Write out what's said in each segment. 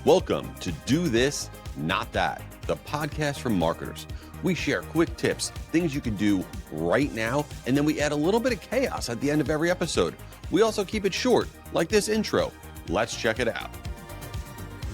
Welcome to Do This, Not That, the podcast for marketers. We share quick tips, things you can do right now, and then we add a little bit of chaos at the end of every episode. We also keep it short, like this intro. Let's check it out.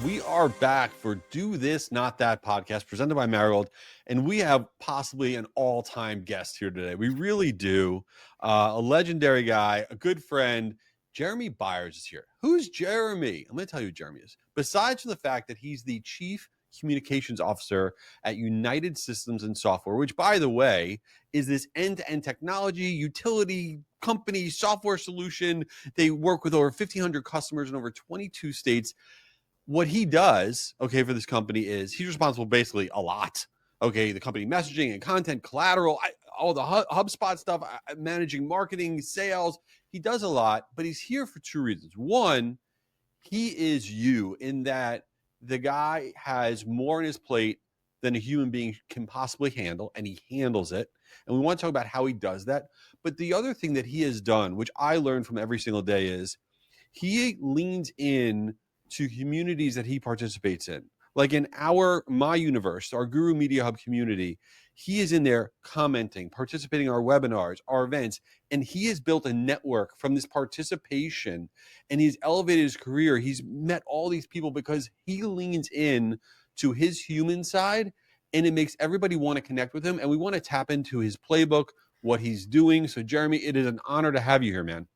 We are back for Do This, Not That podcast presented by Marigold, and we have possibly an all-time guest here today. We really do. A legendary guy, a good friend. Jeremy Byars is here. Who's Jeremy? I'm going to tell you who Jeremy is. Besides from the fact that he's the Chief Communications Officer at United Systems and Software, which, by the way, is this end-to-end technology, utility company, software solution. They work with over 1,500 customers in over 22 states. What he does, okay, for this company is he's responsible basically a lot. Okay, the company messaging and content, collateral, all the HubSpot stuff, managing marketing, sales. He does a lot, but he's here for two reasons. One, he is you in that the guy has more on his plate than a human being can possibly handle, and he handles it. And we want to talk about how he does that. But the other thing that he has done, which I learn from every single day, is he leans in to communities that he participates in. Like in my universe, our Guru Media Hub community, he is in there commenting, participating in our webinars, our events, and he has built a network from this participation, and he's elevated his career. He's met all these people because he leans in to his human side, and it makes everybody want to connect with him, and we want to tap into his playbook, what he's doing. So Jeremy, it is an honor to have you here, man.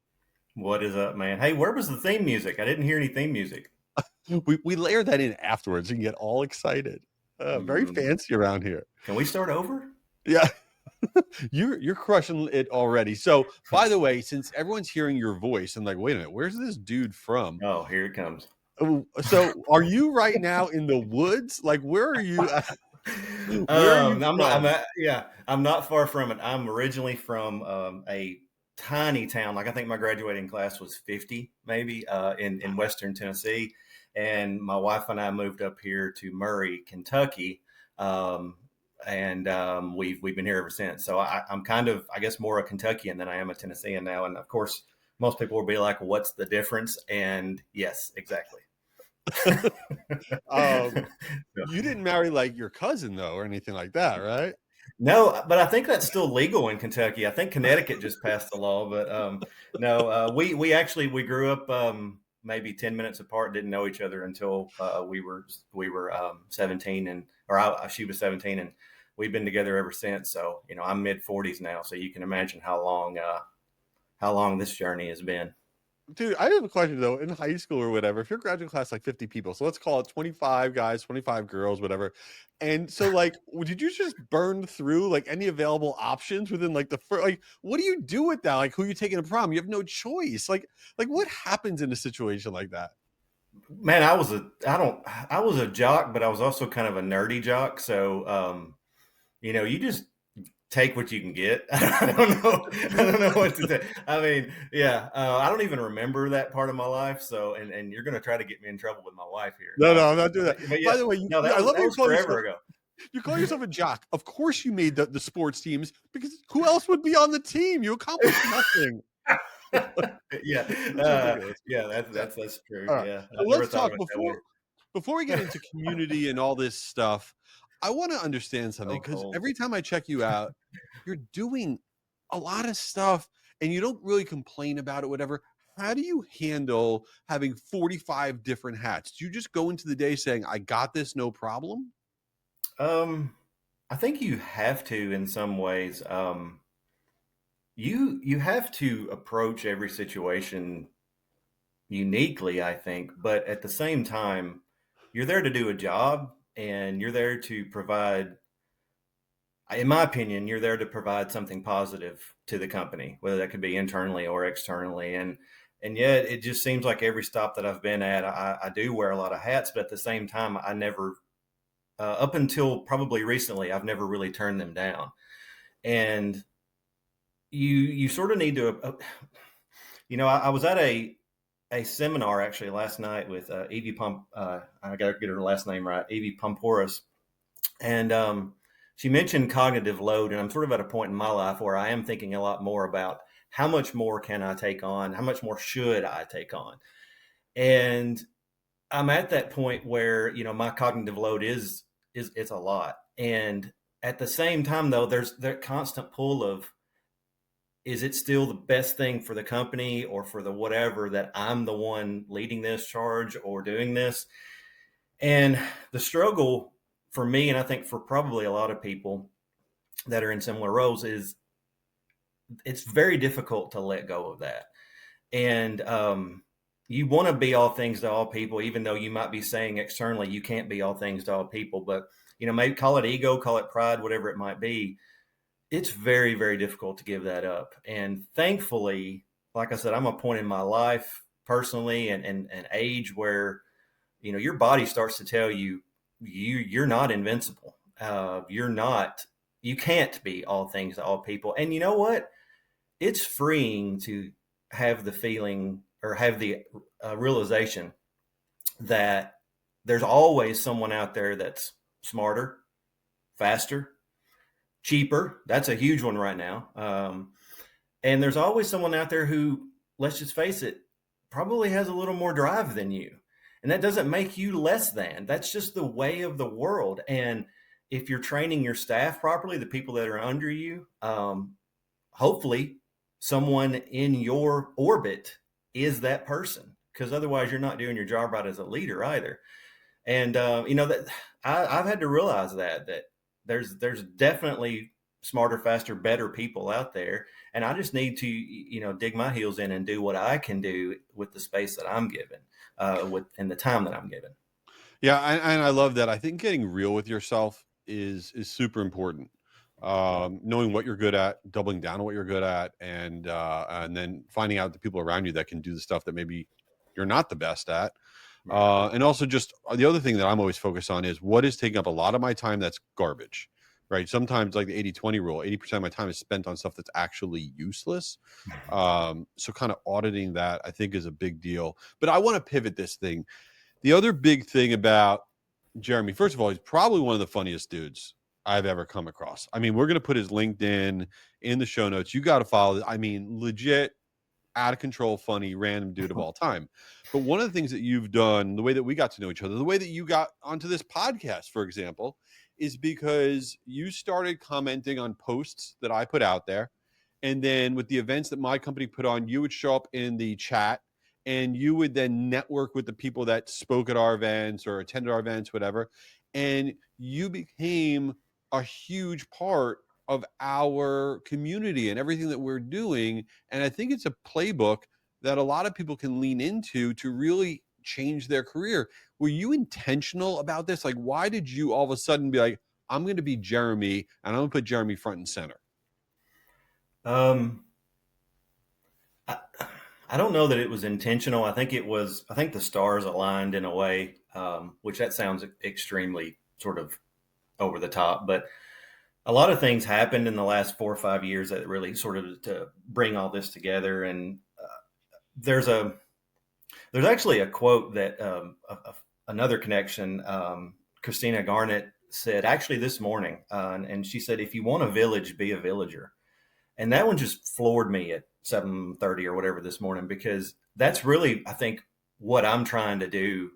What is up, man? Hey, where was the theme music? I didn't hear any theme music. We layer that in afterwards and get all excited. Very fancy around here. Can we start over? Yeah. You're crushing it already. So, by the way, since everyone's hearing your voice, I'm like, wait a minute, where's this dude from? Oh, here it comes. So, are you right now in the woods? Like, where are you at? I'm not far from it. I'm originally from a tiny town. Like I think my graduating class was 50, maybe, in Western Tennessee. And my wife and I moved up here to Murray, Kentucky. We've been here ever since. So I'm kind of, I guess, more a Kentuckian than I am a Tennessean now. And of course, most people will be like, what's the difference? And yes, exactly. You didn't marry like your cousin though, or anything like that, right? No, but I think that's still legal in Kentucky. I think Connecticut just passed the law, but we grew up maybe 10 minutes apart, didn't know each other until we were 17 she was 17, and we've been together ever since. So, I'm mid 40s now. So you can imagine how long this journey has been. Dude, I have a question though. In high school or whatever, if your graduating class like 50 people, so let's call it 25 guys, 25 girls, whatever. And so, like, did you just burn through like any available options within like the first? Like, what do you do with that? Like, who you taking to prom? You have no choice. Like what happens in a situation like that? Man, I was a jock, but I was also kind of a nerdy jock. So, you just take what you can get. I don't know what to say. I mean, yeah, I don't even remember that part of my life. So, and you're going to try to get me in trouble with my wife here. No, I'm not doing that. Yeah, by the way, I love you forever ago. You call yourself a jock. Of course you made the sports teams, because who else would be on the team? You accomplished nothing. That's true. Right. Yeah. Let's talk before we get into community and all this stuff. I want to understand something, because every time I check you out, you're doing a lot of stuff and you don't really complain about it, whatever. How do you handle having 45 different hats? Do you just go into the day saying, I got this, no problem? I think you have to in some ways. You have to approach every situation uniquely, I think, but at the same time, you're there to do a job. And you're there to provide, in my opinion, you're there to provide something positive to the company, whether that could be internally or externally. And yet it just seems like every stop that I've been at, I do wear a lot of hats, but at the same time, I never, up until probably recently, I've never really turned them down. And you sort of need to, I was at a seminar actually last night with Evie I got to get her last name right, Evie Pomporis. And she mentioned cognitive load. And I'm sort of at a point in my life where I am thinking a lot more about how much more can I take on? How much more should I take on? And I'm at that point where, my cognitive load is it's a lot. And at the same time, though, there's that constant pull of, is it still the best thing for the company or for the whatever that I'm the one leading this charge or doing this? And the struggle for me, and I think for probably a lot of people that are in similar roles, is it's very difficult to let go of that. And you want to be all things to all people, even though you might be saying externally you can't be all things to all people. But, maybe call it ego, call it pride, whatever it might be. It's very, very difficult to give that up. And thankfully, like I said, I'm at a point in my life personally and age where, your body starts to tell you, you're not invincible. You can't be all things to all people. And you know what? It's freeing to have the feeling or have the realization that there's always someone out there that's smarter, faster, cheaper. That's a huge one right now. And there's always someone out there who, let's just face it, probably has a little more drive than you. And that doesn't make you less than. That's just the way of the world. And if you're training your staff properly, the people that are under you, hopefully someone in your orbit is that person, because otherwise you're not doing your job right as a leader either. And that I've had to realize that there's definitely smarter, faster, better people out there, and I just need to dig my heels in and do what I can do with the space that I'm given, and the time that I'm given. Yeah, and I love that. I think getting real with yourself is super important. Knowing what you're good at, doubling down on what you're good at, and then finding out the people around you that can do the stuff that maybe you're not the best at. And also just the other thing that I'm always focused on is what is taking up a lot of my time that's garbage, right? Sometimes like the 80-20 rule, 80% of my time is spent on stuff that's actually useless. So kind of auditing that I think is a big deal. But I want to pivot this thing. The other big thing about Jeremy, first of all, he's probably one of the funniest dudes I've ever come across. I mean, we're going to put his LinkedIn in the show notes. You got to follow it. I mean, legit, out of control, funny, random dude of all time. But one of the things that you've done, the way that we got to know each other, the way that you got onto this podcast, for example, is because you started commenting on posts that I put out there. And then with the events that my company put on, you would show up in the chat and you would then network with the people that spoke at our events or attended our events, whatever. And you became a huge part of our community and everything that we're doing. And I think it's a playbook that a lot of people can lean into to really change their career. Were you intentional about this? Like, why did you all of a sudden be like, I'm going to be Jeremy and I'm going to put Jeremy front and center? I don't know that it was intentional. I think the stars aligned in a way, which that sounds extremely sort of over the top, but a lot of things happened in the last 4 or 5 years that really sort of to bring all this together. And there's actually a quote that another connection, Christina Garnett, said actually this morning, and she said, "If you want a village, be a villager." And that one just floored me at 7:30 or whatever this morning, because that's really, I think, what I'm trying to do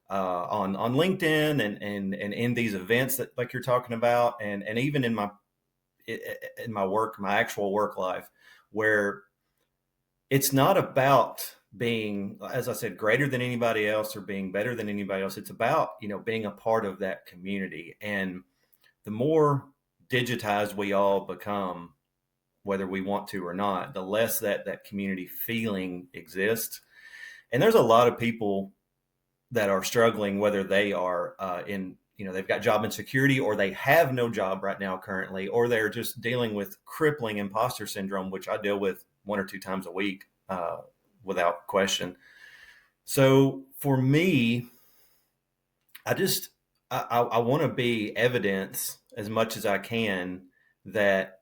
on LinkedIn and in these events that like you're talking about, and even in my work, my actual work life, where it's not about being, as I said, greater than anybody else or being better than anybody else. It's about, being a part of that community. And the more digitized we all become, whether we want to or not, the less that community feeling exists. And there's a lot of people that are struggling, whether they are they've got job insecurity, or they have no job right now currently, or they're just dealing with crippling imposter syndrome, which I deal with 1 or 2 times a week without question. So for me, I want to be evidence as much as I can that,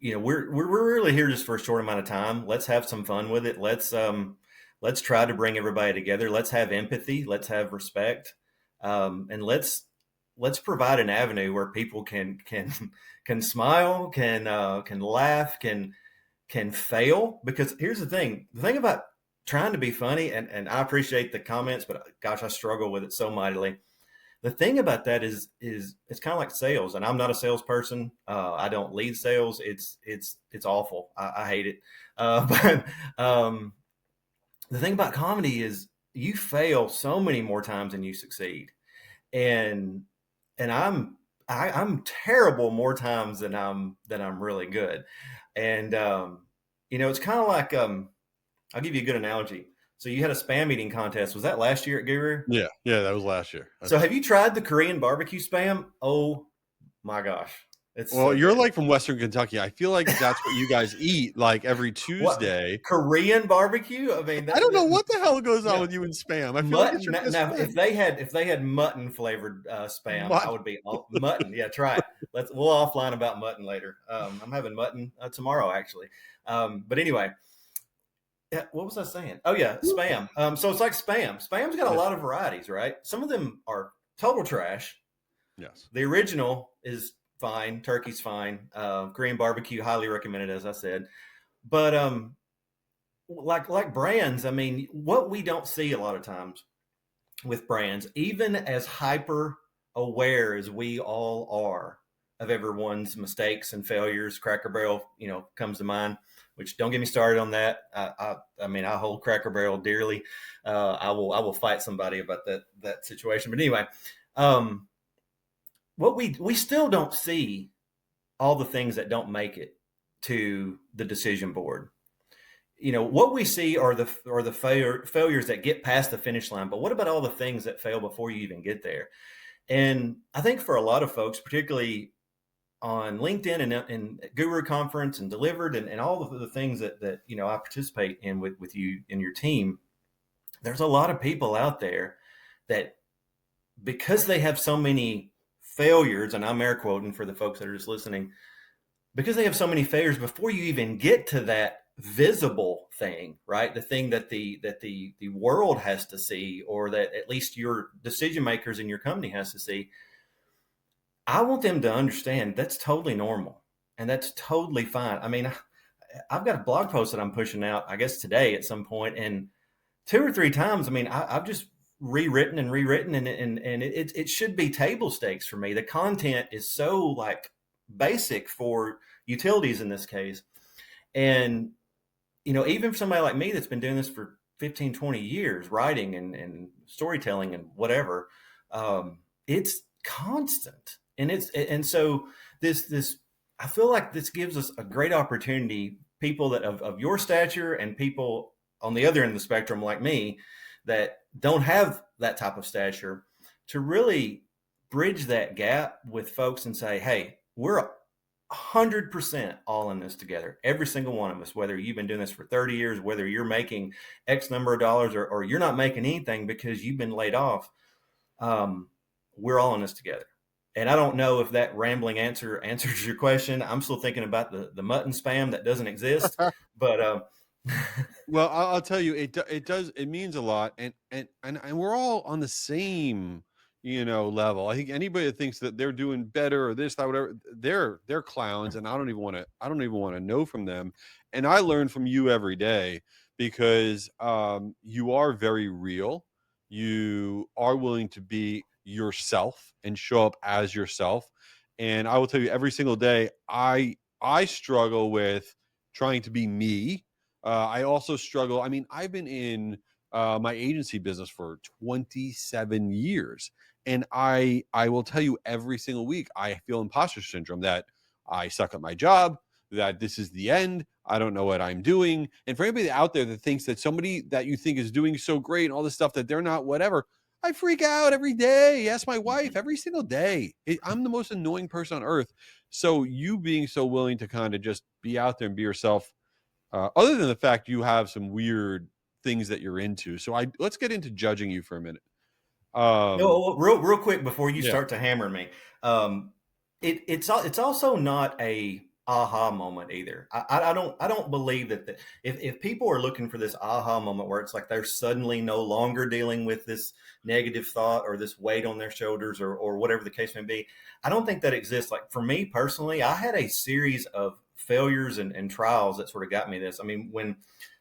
we're really here just for a short amount of time. Let's have some fun with it. Let's try to bring everybody together. Let's have empathy. Let's have respect. And let's provide an avenue where people can smile, can laugh, can fail. Because here's the thing about trying to be funny, and I appreciate the comments, but gosh, I struggle with it so mightily. The thing about that is it's kind of like sales, and I'm not a salesperson. I don't lead sales. It's awful. I hate it. But the thing about comedy is you fail so many more times than you succeed, and I'm terrible more times than I'm really good, and it's kind of like I'll give you a good analogy. So you had a spam eating contest. Was that last year at Guru? Yeah, that was last year. So have you tried the Korean barbecue spam? Oh my gosh, it's Well, so you're good. like from Western Kentucky. I feel like that's what you guys eat like every What Tuesday. Korean barbecue? I mean, I don't know what the hell goes on no with you and spam. I feel like it's mutton. your best Now, friend. if they had mutton flavored spam, I Mutton. would be all, mutton. Yeah, try it. We'll offline about mutton later. I'm having mutton tomorrow actually. But anyway, yeah, what was I saying? Oh yeah, spam. So it's like spam. Spam's got a Yes. lot of varieties, right? Some of them are total trash. Yes. The original is fine. Turkey's fine. Korean barbecue, highly recommended, as I said. But like brands, I mean, what we don't see a lot of times with brands, even as hyper aware as we all are of everyone's mistakes and failures, Cracker Barrel, comes to mind. Which don't get me started on that. I mean, I hold Cracker Barrel dearly. I will fight somebody about that situation. But anyway, what we still don't see all the things that don't make it to the decision board. What we see are the failures that get past the finish line. But what about all the things that fail before you even get there? And I think for a lot of folks, particularly on LinkedIn and Guru Conference and Delivered and all of the things that I participate in with you and your team, there's a lot of people out there that, because they have so many failures, and I'm air quoting for the folks that are just listening, because they have so many failures before you even get to that visible thing, right? The thing that the world has to see, or that at least your decision makers in your company has to see. I want them to understand that's totally normal and that's totally fine. I mean, I've got a blog post that I'm pushing out, I guess today at some point, and 2 or 3 times, I mean, I've just rewritten and it should be table stakes for me. The content is so like basic for utilities in this case. And, even for somebody like me that's been doing this for 15, 20 years, writing and storytelling and whatever, it's constant. And so this, I feel like this gives us a great opportunity, people that of your stature and people on the other end of the spectrum like me that don't have that type of stature, to really bridge that gap with folks and say, hey, we're 100% all in this together. Every single one of us, whether you've been doing this for 30 years, whether you're making X number of dollars or you're not making anything because you've been laid off, we're all in this together. And I don't know if that rambling answer answers your question. I'm still thinking about the mutton spam that doesn't exist, but Well, I'll tell you, it does. It means a lot, and we're all on the same level. I think anybody that thinks that they're doing better or this, that, whatever, they're clowns, and I don't even want to know from them. And I learn from you every day because you are very real. You are willing to be yourself and show up as yourself. And I will tell you, every single day, I struggle with trying to be me. I also struggle. I mean, I've been in my agency business for 27 years. And I will tell you, every single week, I feel imposter syndrome, that I suck at my job, that this is the end. I don't know what I'm doing. And for anybody out there that thinks that somebody that you think is doing so great and all this stuff, that they're not, whatever, I freak out every day. Ask my wife every single day. I'm the most annoying person on earth. So you being so willing to kind of just be out there and be yourself, other than the fact you have some weird things that you're into. So let's get into judging you for a minute. no, real quick before you Yeah. start to hammer me, it's also not a aha moment either. I don't believe that if people are looking for this aha moment where it's like they're suddenly no longer dealing with this negative thought or this weight on their shoulders or whatever the case may be, I don't think that exists. Like for me personally, I had a series of failures and trials that sort of got me this. I mean, when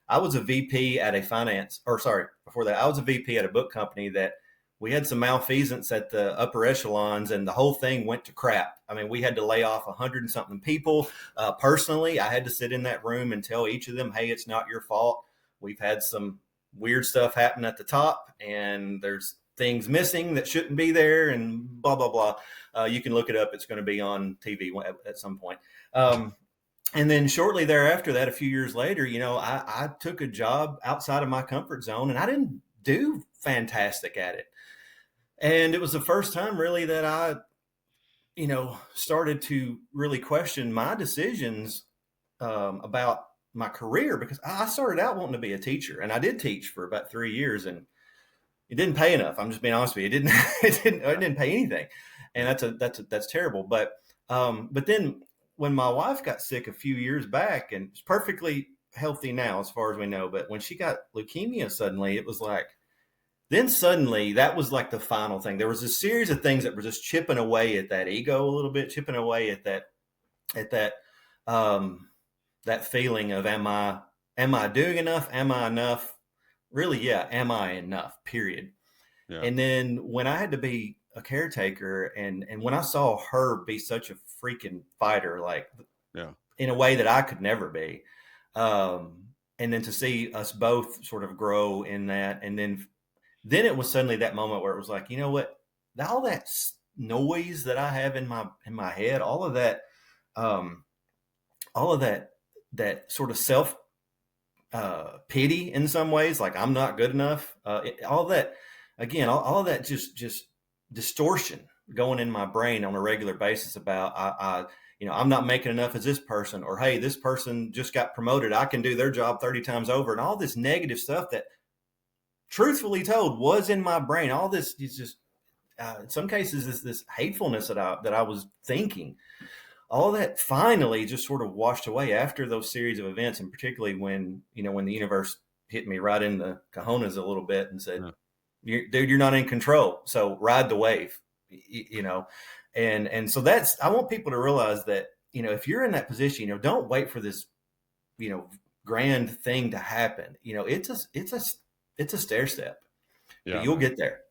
I was a VP at before that, I was a VP at a book company that we had some malfeasance at the upper echelons, and the whole thing went to crap. I mean, we had to lay off 100 and something people. Personally, I had to sit in that room and tell each of them, hey, it's not your fault. We've had some weird stuff happen at the top, and there's things missing that shouldn't be there, and blah, blah, blah. You can look it up. It's going to be on TV at some point. And then shortly thereafter, that a few years later, I took a job outside of my comfort zone, and I didn't do fantastic at it. And it was the first time really that I, started to really question my decisions about my career, because I started out wanting to be a teacher, and I did teach for about 3 years, and it didn't pay enough. I'm just being honest with you. It didn't pay anything. And that's terrible. But then when my wife got sick a few years back, and it's perfectly healthy now as far as we know, but when she got leukemia suddenly, it was like, then suddenly that was like the final thing. There was a series of things that were just chipping away at that ego a little bit, chipping away at that feeling of, am I doing enough? Am I enough? Really, yeah. Am I enough? Period. Yeah. And then when I had to be a caretaker, and when I saw her be such a freaking fighter, like in a way that I could never be, and then to see us both sort of grow in that, and then it was suddenly that moment where it was like, you know what, all that noise that I have in my head, all of that sort of self pity in some ways, like I'm not good enough, all that just distortion going in my brain on a regular basis about I'm not making enough as this person, or hey, this person just got promoted, I can do their job 30 times over, and all this negative stuff that, truthfully told, was in my brain. All this is just in some cases is this hatefulness that I was thinking. All that finally just sort of washed away after those series of events, and particularly when the universe hit me right in the cojones a little bit and said, dude, you're not in control, so ride the wave, and so I want people to realize that, if you're in that position, don't wait for this, grand thing to happen. It's a stair step. Yeah, you'll get there.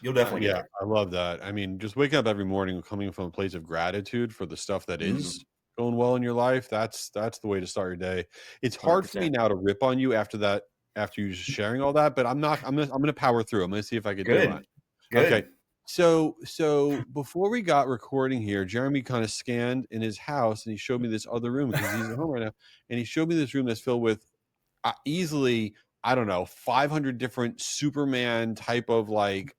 You'll definitely get there. I love that. I mean, just waking up every morning coming from a place of gratitude for the stuff that is going well in your life. That's the way to start your day. It's hard 100%. For me now to rip on you after you just sharing all that, but I'm going to power through. I'm going to see if I can do it. Good. Okay. So before we got recording here, Jeremy kind of scanned in his house, and he showed me this other room because he's at home right now. And he showed me this room that's filled with easily, I don't know, 500 different Superman type of like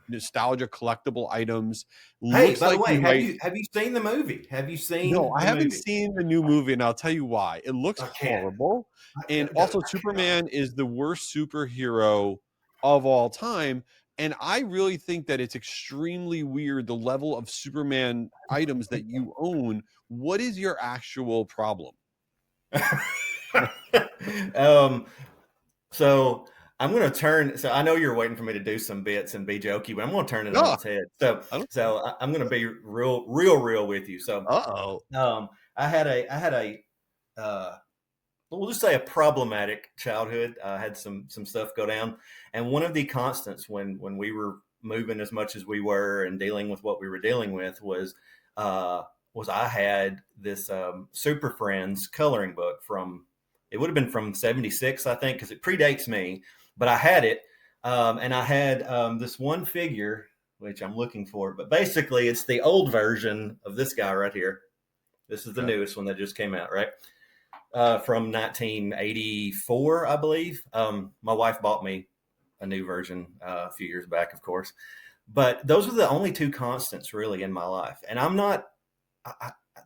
nostalgia collectible items. Hey, by the way, have you seen the movie? Have you seen? No, I haven't seen the new movie, and I'll tell you why. It looks horrible, and also Superman is the worst superhero of all time. And I really think that it's extremely weird, the level of Superman items that you own. What is your actual problem? So I'm going to turn. So I know you're waiting for me to do some bits and be jokey, but I'm going to turn it on its head. So I'm going to be real with you. So, I had a we'll just say a problematic childhood. I had some stuff go down, and one of the constants when we were moving as much as we were and dealing with what we were dealing with was I had this Super Friends coloring book it would have been from 76, I think, because it predates me, but I had it. And I had this one figure, which I'm looking for, but basically it's the old version of this guy right here. This is the newest one that just came out, right? From 1984, I believe. My wife bought me a new version a few years back, of course. But those were the only two constants really in my life. And I'm not...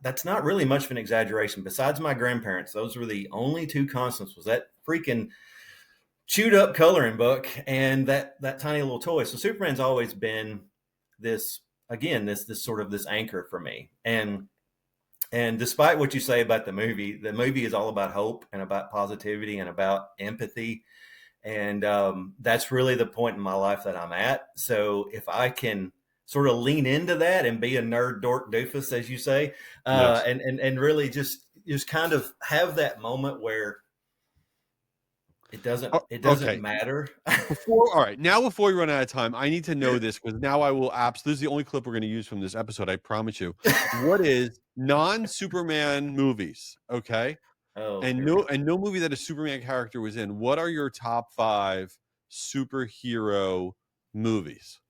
that's not really much of an exaggeration. Besides my grandparents, those were the only two constants, was that freaking chewed up coloring book and that tiny little toy. So Superman's always been this sort of this anchor for me. And despite what you say about the movie is all about hope and about positivity and about empathy. And that's really the point in my life that I'm at. So if I can sort of lean into that and be a nerd dork doofus, as you say, and really just kind of have that moment where It doesn't. Oh, It doesn't okay. matter. All right. Now, before we run out of time, I need to know this because now I will this is the only clip we're going to use from this episode. I promise you. What is non-Superman movies? Okay. Oh, And here we go. no movie that a Superman character was in. What are your top 5 superhero movies?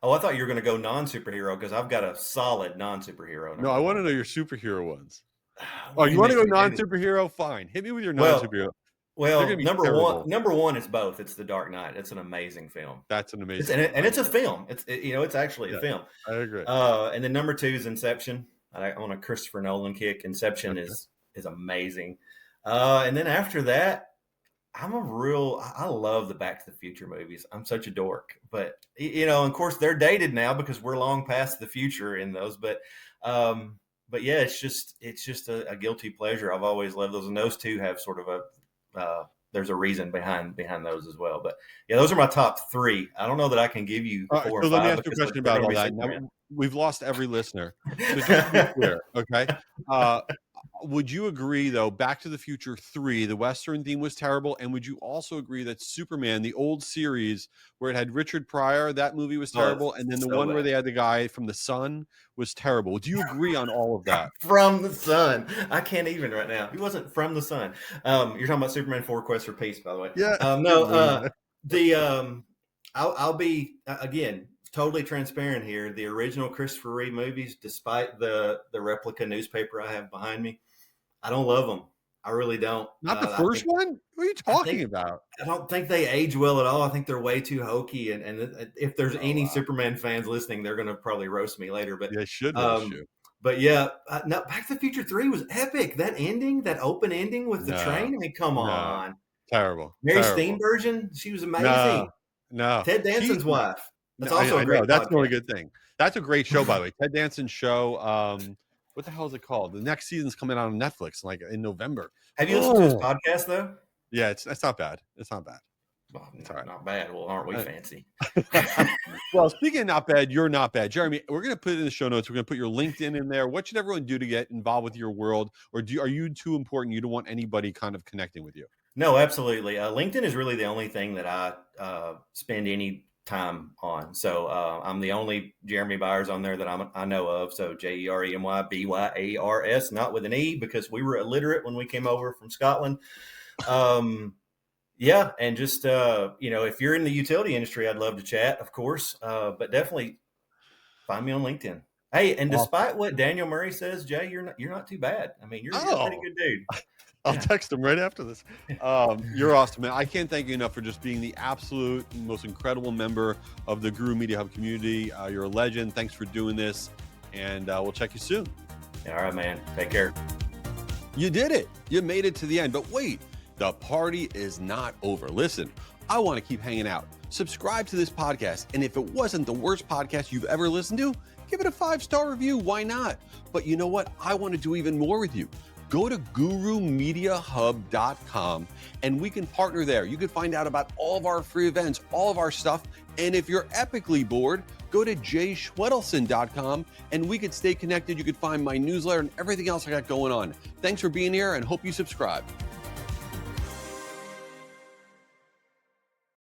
Oh, I thought you were going to go non-superhero because I've got a solid non-superhero. No, I want to know your superhero ones. Oh, Man, you want to go makes me hate it. non-superhero? Fine. Hit me with your Well, non-superhero. They're Well, gonna be number terrible. one is both. It's The Dark Knight. It's an amazing film. That's an amazing And it's a film. It's actually a film. I agree. And then number 2 is Inception. On a Christopher Nolan kick. Inception Okay. is amazing. And then after that, I love the Back to the Future movies. I'm such a dork, but of course they're dated now because we're long past the future in those. But yeah, it's just a guilty pleasure. I've always loved those, and those two have sort of there's a reason behind those as well. But yeah, those are my top 3. I don't know that I can give you 4 or 5. So let me ask you a question about all that. Superman. Now, we've lost every listener. So just to be clear, okay? Would you agree, though, Back to the Future 3, the Western theme was terrible, and would you also agree that Superman, the old series where it had Richard Pryor, that movie was terrible, and then the one where they had the guy from the sun was terrible? Do you agree on all of that? From the sun. I can't even right now. He wasn't from the sun. You're talking about Superman 4 Quest for Peace, by the way. Yeah. I'll be, again, totally transparent here. The original Christopher Reeve movies, despite the replica newspaper I have behind me, I don't love them. I really don't. Not the first one? What are you talking about? I don't think they age well at all. I think they're way too hokey. And if there's any Superman fans listening, they're going to probably roast me later. But they should roast you. But yeah, no, Back to the Future 3 was epic. That ending, that open ending with the train. I mean, come on. Terrible. Mary Steenburgen, she was amazing. No. Ted Danson's wife. That's also a a great. That's really good thing. That's a great show, by the way. Ted Danson's show. What the hell is it called? The next season's coming out on Netflix, like in November. Have you listened to his podcast though? Yeah, it's not bad. It's not bad. Well, not bad. Well, aren't we fancy? Well, speaking of not bad, you're not bad, Jeremy. We're gonna put it in the show notes. We're gonna put your LinkedIn in there. What should everyone do to get involved with your world, or are you too important? You don't want anybody kind of connecting with you? No, absolutely. LinkedIn is really the only thing that I spend any time on. So I'm the only Jeremy Byars on there that I know of. So JeremyByars, not with an E, because we were illiterate when we came over from Scotland. Yeah, and just if you're in the utility industry, I'd love to chat, of course. But definitely find me on LinkedIn. Hey, and despite what Daniel Murray says, Jay, you're not too bad. I mean, you're a pretty good dude. I'll text him right after this. You're awesome, man. I can't thank you enough for just being the absolute most incredible member of the Guru Media Hub community. You're a legend. Thanks for doing this, and we'll check you soon. All right, man. Take care. You did it. You made it to the end. But wait, the party is not over. Listen, I want to keep hanging out. Subscribe to this podcast, and if it wasn't the worst podcast you've ever listened to, give it a 5-star review. Why not? But you know what? I want to do even more with you. Go to gurumediahub.com and we can partner there. You can find out about all of our free events, all of our stuff. And if you're epically bored, go to jayschwedelson.com and we could stay connected. You could find my newsletter and everything else I got going on. Thanks for being here and hope you subscribe.